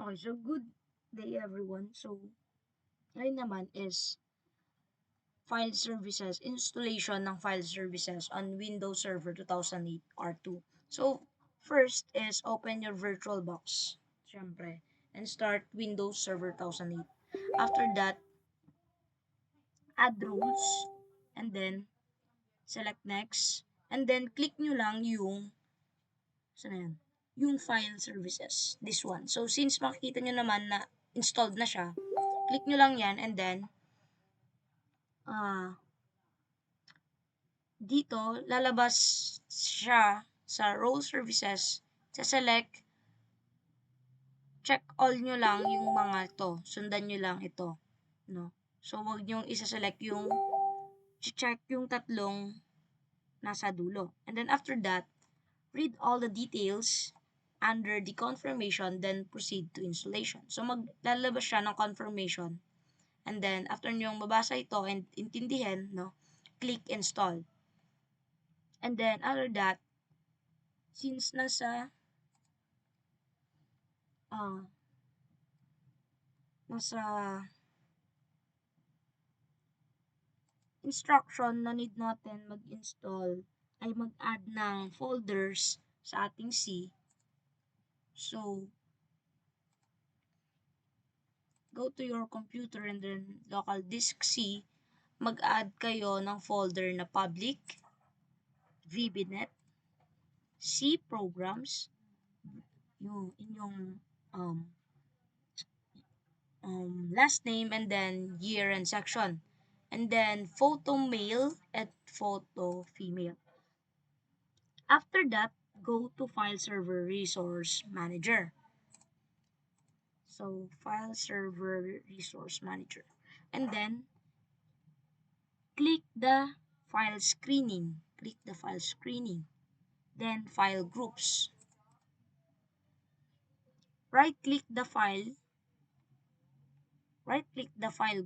Okay, so good day everyone. So, ngayon naman is file services, installation ng file services on Windows Server 2008 R2. So, first is open your VirtualBox, syempre, and start Windows Server 2008. After that, add rules, and then select next, and then click nyo lang yung, saan na yan? Yung file services, this one. So, since makikita nyo naman na installed na siya, click nyo lang yan, and then dito lalabas siya sa role services, sa-select, check all nyo lang yung mga to, sundan nyo lang ito, no? So, wag nyo isa-select yung, check yung tatlong nasa dulo. And then after that, read all the details under the confirmation, then proceed to installation. So, maglalabas siya ng confirmation. And then, after nyo mabasa ito and intindihin, no, click install. And then, after that, since nasa instruction na need natin mag-install ay mag-add ng folders sa ating C. So, go to your computer and then local disk C, mag-add kayo ng folder na public, VBNet, C programs, yung inyong last name, and then year and section. And then photo male and photo female. After that, go to File Server Resource Manager. So, File Server Resource Manager. And then, click the File Screening. Click the File Screening. Then, File Groups. Right-click the file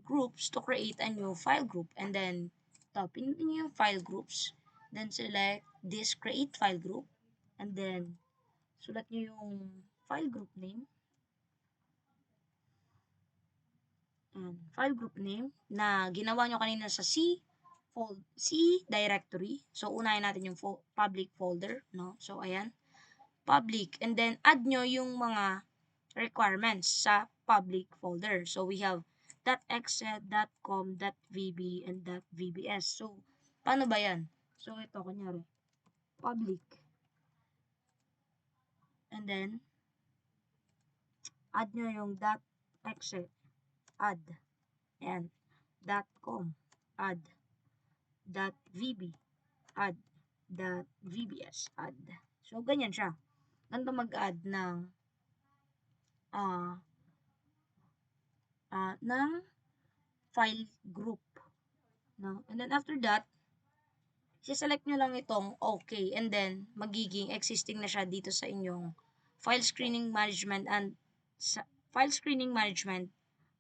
groups to create a new file group, and then tap in yung file groups, then select this create file group, and then sulat nyo yung file group name na ginawa nyo kanina sa C directory. So, unahin natin yung public folder, no? So, ayan, public, and then add nyo yung mga requirements sa public folder. So, we have .exe, .com, .vb, and .vbs. So, paano ba yan? So, ito, kunyari, public. And then, add nyo yung .exe, add. And .com, add. .vb, add. .vbs, add. So, ganyan siya. Ganito mag-add ng file group, no? And then after that, select nyo lang itong okay, and then magiging existing na siya dito sa inyong file screening management and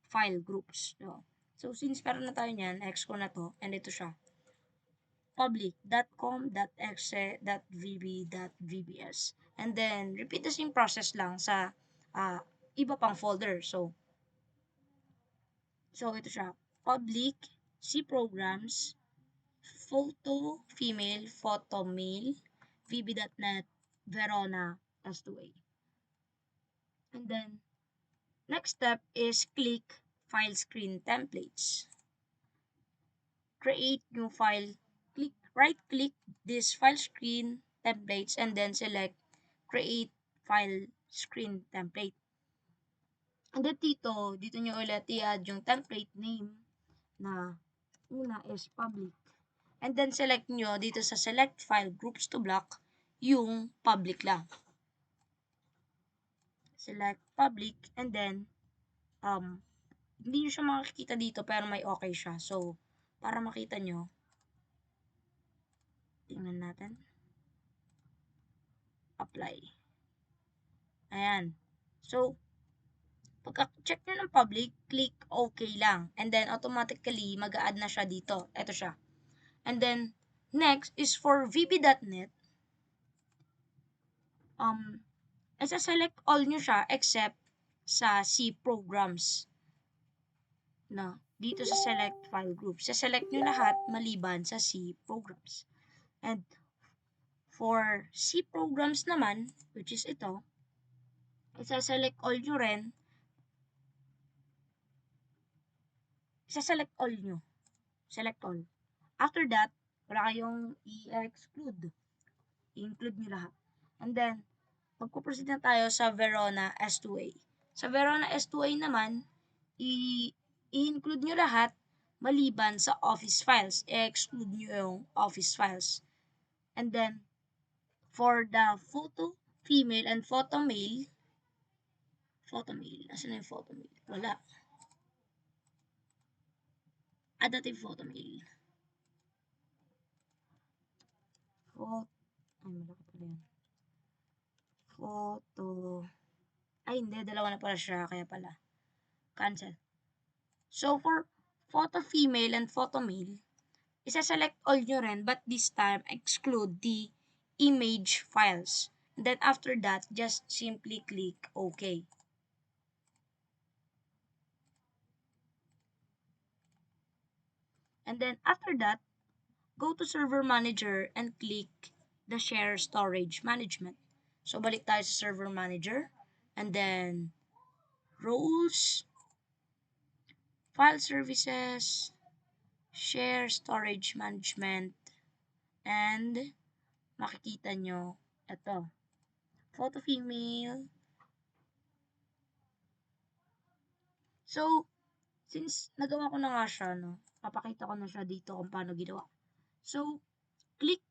file groups, no? So, since meron na tayo niyan, X ko na to, and ito siya, public.com, .exe, .vb, .vbs. And then, repeat the same process lang sa iba pang folder. So, ito siya, public, C programs, photo female, photo male, vb.net, Verona S2A. And then, next step is click file screen templates. Create new file, right click this file screen templates, and then select create file screen template. And then dito nyo ulit i-add yung template name na una is public. And then select nyo dito sa select file groups to block yung public lang. Select public, and then hindi nyo siya makikita dito pero may okay siya. So, para makita nyo, tingnan natin. Apply. Ayan. So, pagka-check nyo ng public, click OK lang. And then, automatically, mag-a-add na siya dito. Ito siya. And then, next is for vb.net. Isa-select all nyo siya except sa C programs. No, dito sa select file group. Select nyo lahat maliban sa C programs. And for C programs naman, which is ito, isa-select all nyo rin. Isa-select all nyo. Select all. After that, wala kayong i-exclude. I-include nyo lahat. And then, magpo-proceed na tayo sa Verona S2A. Sa Verona S2A naman, i-include nyo lahat maliban sa office files. I-exclude nyo yung office files. And then, for the photo female and photo male, asan na yung photo male? Wala. Adaptive photo male. Malaki pala yan. Photo, hindi, dalawa na pala siya, kaya pala. Cancel. So, for photo female and photo male, isa-select all nyo rin, but this time, exclude the image files. And then, after that, just simply click OK. And then, after that, go to Server Manager and click the Share Storage Management. So, balik tayo sa Server Manager. And then, Roles, File Services, Share Storage Management, and makikita nyo ito, photo female. So, since nagawa ko na nga siya, no, papakita ko na siya dito kung paano ginawa. So, click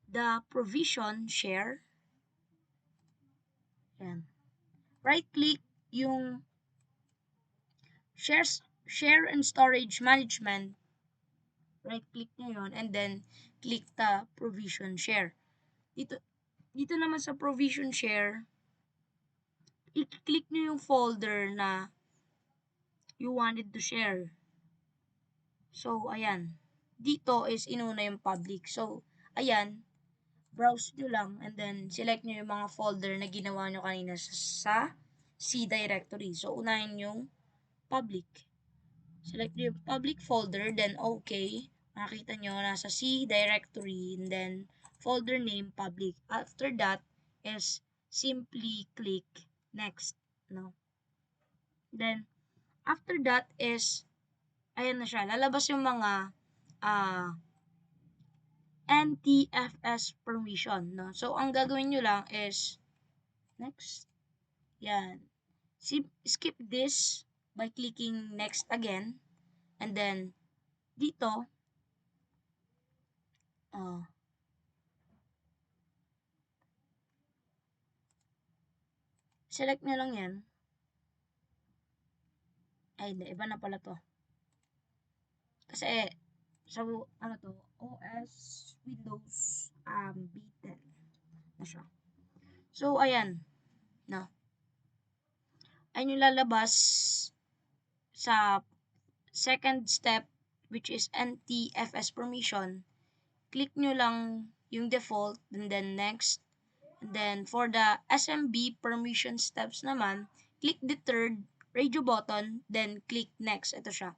the provision share. Ayan. Right-click yung share and storage management. Right-click nyo yun and then click the provision share. Dito naman sa provision share, i-click nyo yung folder na you wanted to share. So, ayan. Dito is inuna yung public. So, ayan. Browse nyo lang and then select nyo yung mga folder na ginawa nyo kanina sa C directory. So, unahin yung public. Select nyo yung public folder, then OK. Makikita nyo nasa C directory and then folder name public. After that is simply click next. No? Then, after that is, ayan na siya. Lalabas yung mga NTFS permission. No? So, ang gagawin nyo lang is, next. Yan. Skip this by clicking next again. And then, dito, select nyo lang yan. Ay, hindi. Iba na pala to. Kasi, sa, OS Windows B10 na siya. So, ayan. No. Ayun yung lalabas sa second step, which is NTFS permission. Click nyo lang yung default, and then next. And then, for the SMB permission steps naman, click the third radio button, then click next. Ito siya.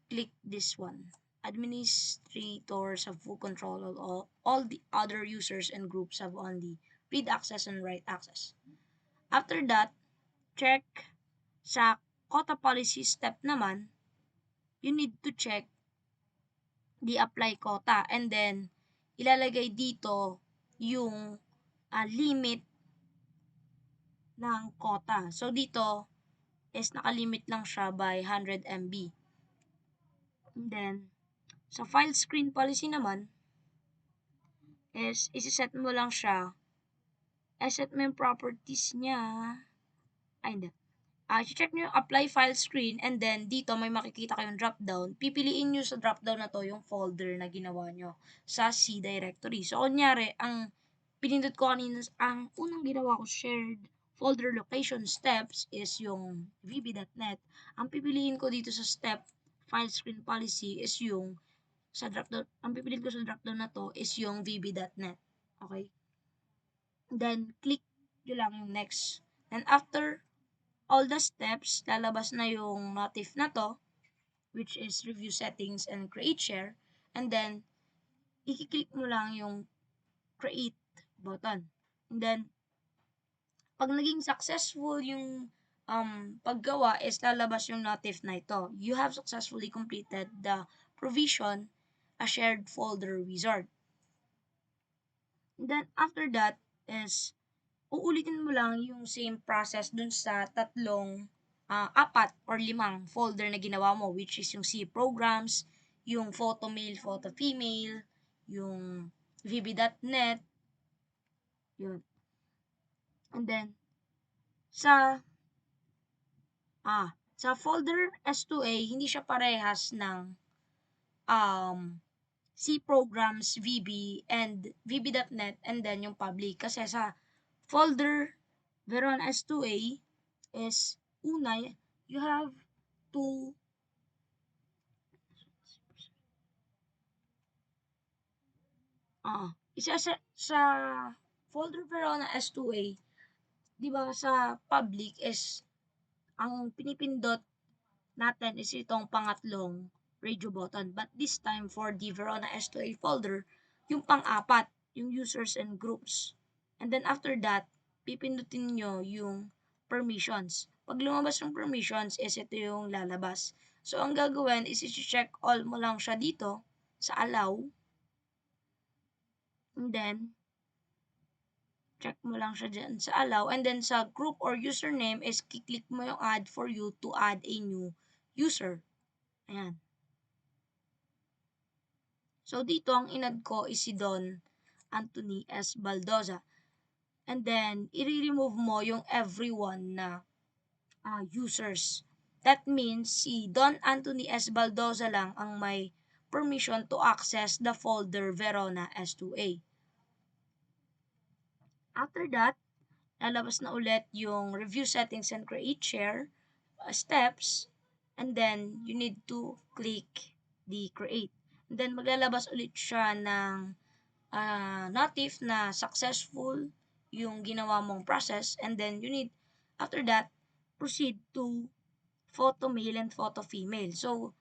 Click this one. Administrators have full control of all the other users and groups have only read access and write access. After that, check sa quota policy step naman, you need to check the apply quota and then ilalagay dito yung limit ng quota. So, dito is nakalimit lang siya by 100 MB. And then, sa file screen policy naman, is isi-set mo lang siya. I-set mo yung properties niya. Ay, hindi. I-check nyo yung apply file screen and then dito may makikita kayong drop down. Pipiliin nyo sa drop down na to yung folder na ginawa nyo sa C directory. So, kunyari, ang pinindot ko kanina, ang unang ginawa ko shared folder location steps is yung vb.net. Ang pipiliin ko dito sa step file screen policy is yung sa dropdown, ang pipiliin ko sa dropdown na to is yung vb.net. Okay? Then, click nyo lang yung next. And after all the steps, lalabas na yung notif na to, which is review settings and create share. And then, i-click mo lang yung create button. And then, pag naging successful yung paggawa is lalabas yung notif na ito. You have successfully completed the provision a shared folder wizard. And then, after that is uulitin mo lang yung same process dun sa tatlong, 4 or 5 folder na ginawa mo, which is yung C programs, yung photo male, photo female, yung vb.net, yun. And then, sa folder S2A, hindi siya parehas ng C programs, VB, and VB.net, and then yung public. Kasi sa folder Verona S2A is, una, you have to isa sa folder Verona S2A, di ba sa public is ang pinipindot natin is itong pangatlong radio button. But this time for the Verona S2A folder, yung pang-apat, yung users and groups. And then after that, pipindutin nyo yung permissions. Pag lumabas yung permissions, is ito yung lalabas. So, ang gagawin is i-check all mo lang siya dito sa allow. And then, check mo lang siya dyan sa allow. And then, sa group or username is kiklik mo yung add for you to add a new user. Ayan. So, dito, ang inad ko is si Don Anthony S. Baldoza. And then, i-remove mo yung everyone na users. That means, si Don Anthony S. Baldoza lang ang may permission to access the folder Verona S2A. After that, lalabas na ulit yung review settings and create share steps, and then you need to click the create. And then maglalabas ulit siya ng notif na successful yung ginawa mong process, and then you need, after that, proceed to photo male and photo female. So,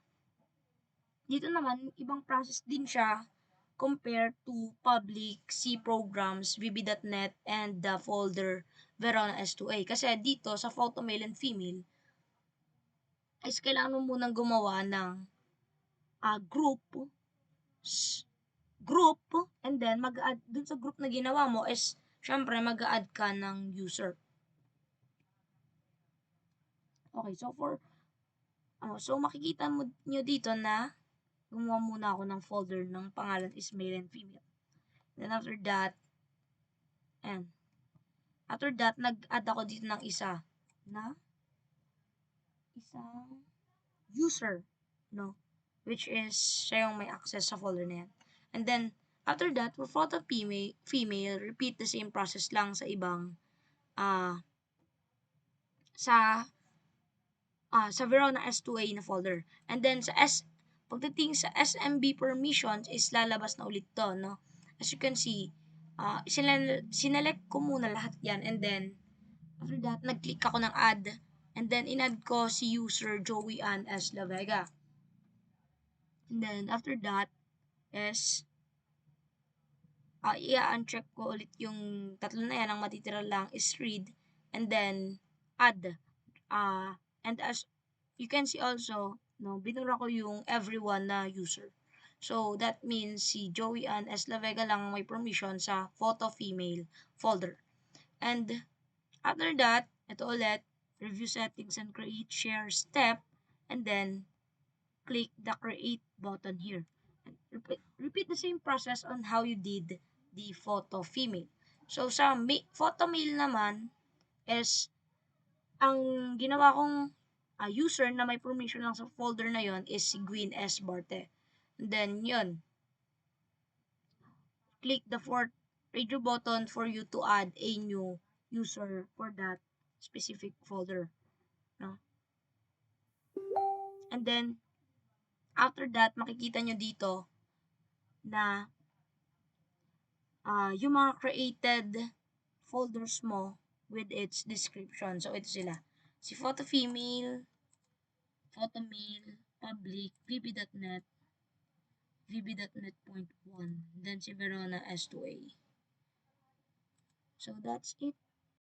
dito naman, ibang process din siya compared to public C programs, vb.net, and the folder Verona S2A. Kasi dito, sa photo male and female, is kailangan mo munang gumawa ng group, and then mag-add, dun sa group na ginawa mo is, syempre, mag-add ka ng user. Okay, so so makikita mo nyo dito na gumawa muna ako ng folder ng pangalan is male and female. Then after that, nag-add ako dito ng isang user, no? Which is, siya yung may access sa folder na yan. And then, after that, for photo female, repeat the same process lang sa ibang, sa Verona S2A na folder. And then, pagdating sa SMB permissions, is lalabas na ulit to, no? As you can see, sinelect ko muna lahat yan, and then, after that, nag-click ako ng add, and then, in-add ko si user Joey Ann S. La Vega. And then, after that, is, i-uncheck ko ulit yung tatlo na yan. Ang matitira lang is read, and then, add. And as you can see also, no, binura ko yung everyone na user. So, that means si Joey Ann S. La Vega lang may permission sa photo female folder. And, after that, ito ulit, review settings and create share step, and then, click the create button here. And repeat the same process on how you did the photo female. So, sa photo male naman, is, ang ginawa kong user na may permission lang sa folder na yon is si Gwyn S. Barte. And then, yun. Click the fourth radio button for you to add a new user for that specific folder. No? And then, after that, makikita nyo dito na yung mga created folders mo with its description. So, ito sila. Si Photo Female, Photo Male, Public, VB.net, VB.net point one, then si Verona S2A. So that's it.